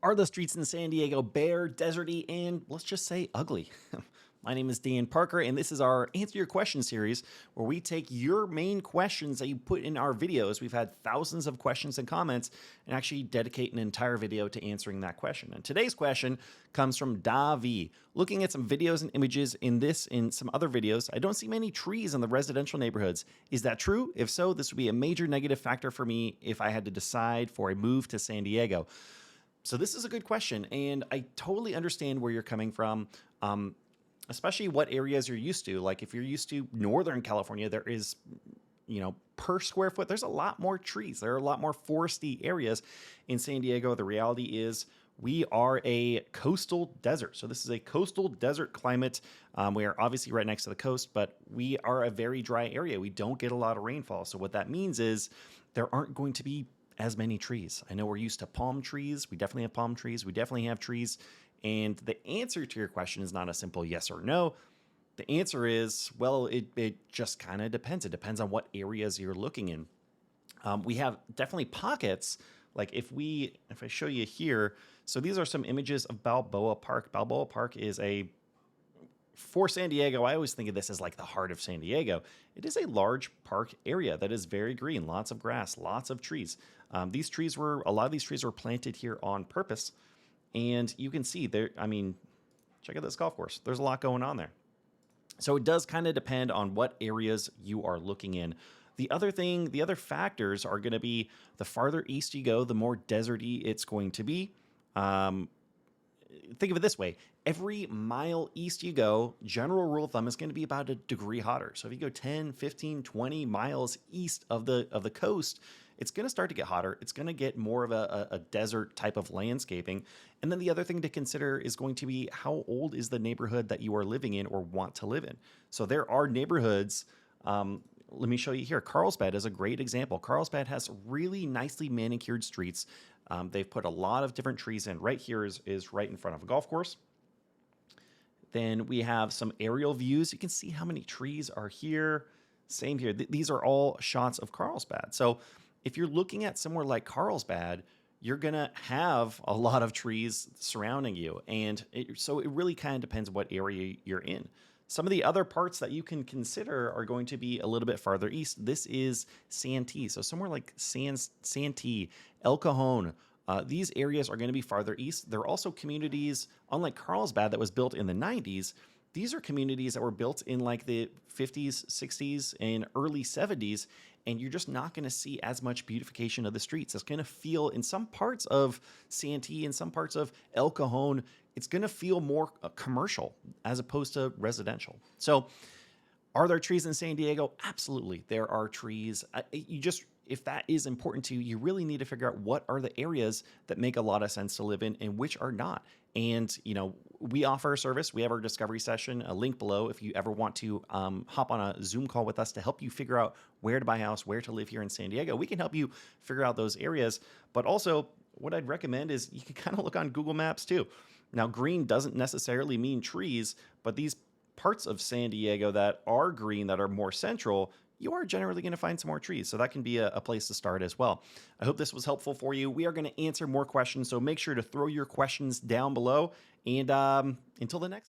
Are the streets in San Diego bare, deserty, and let's just say ugly? My name is Dan Parker, and this is our Answer Your Question series where we take your main questions that you put in our videos. We've had thousands of questions and comments and actually dedicate an entire video to answering that question. And today's question comes from Davi. Looking at some videos and images in some other videos, I don't see many trees in the residential neighborhoods. Is that true? If so, this would be a major negative factor for me if I had to decide for a move to San Diego. So this is a good question, and I totally understand where you're coming from, especially what areas you're used to. Like if you're used to Northern California, there is, per square foot, there's a lot more trees. There are a lot more foresty areas in San Diego. The reality is we are a coastal desert. So this is a coastal desert climate. We are obviously right next to the coast, but we are a very dry area. We don't get a lot of rainfall. So what that means is there aren't going to be as many trees. I know we're used to palm trees. We definitely have palm trees. We definitely have trees. And the answer to your question is not a simple yes or no. The answer is, well, it just kind of depends. It depends on what areas you're looking in. We have definitely pockets. Like if I show you here, so these are some images of Balboa Park. Balboa Park is for San Diego, I always think of this as like the heart of San Diego. It is a large park area that is very green, lots of grass, lots of trees. A lot of these trees were planted here on purpose. And you can see there, check out this golf course. There's a lot going on there. So it does kind of depend on what areas you are looking in. The other factors are going to be the farther east you go, the more deserty it's going to be. Think of it this way. Every mile east you go, general rule of thumb is going to be about a degree hotter. So if you go 10, 15, 20 miles east of the coast, it's going to start to get hotter. It's going to get more of a desert type of landscaping. And then the other thing to consider is going to be how old is the neighborhood that you are living in or want to live in. So there are neighborhoods. Let me show you here. Carlsbad is a great example. Carlsbad has really nicely manicured streets. They've put a lot of different trees in. Right here is right in front of a golf course. Then we have some aerial views. You can see how many trees are here. Same here. These are all shots of Carlsbad. So if you're looking at somewhere like Carlsbad, you're going to have a lot of trees surrounding you. And so it really kind of depends what area you're in. Some of the other parts that you can consider are going to be a little bit farther east. This is Santee. So somewhere like Santee, El Cajon, these areas are going to be farther east. They're also communities, unlike Carlsbad that was built in the 90s, these are communities that were built in like the 50s, 60s, and early 70s, and you're just not going to see as much beautification of the streets. It's going to feel, in some parts of Santee, in some parts of El Cajon, it's going to feel more commercial as opposed to residential. So are there trees in San Diego? Absolutely. There are trees. If that is important to you, you really need to figure out what are the areas that make a lot of sense to live in and which are not. And, we offer a service. We have our discovery session, a link below if you ever want to hop on a Zoom call with us to help you figure out where to buy a house, where to live here in San Diego. We can help you figure out those areas. But also, what I'd recommend is you can kind of look on Google Maps too. Now, green doesn't necessarily mean trees, but these parts of San Diego that are green, that are more central, you are generally going to find some more trees. So that can be a place to start as well. I hope this was helpful for you. We are going to answer more questions, so make sure to throw your questions down below. And until the next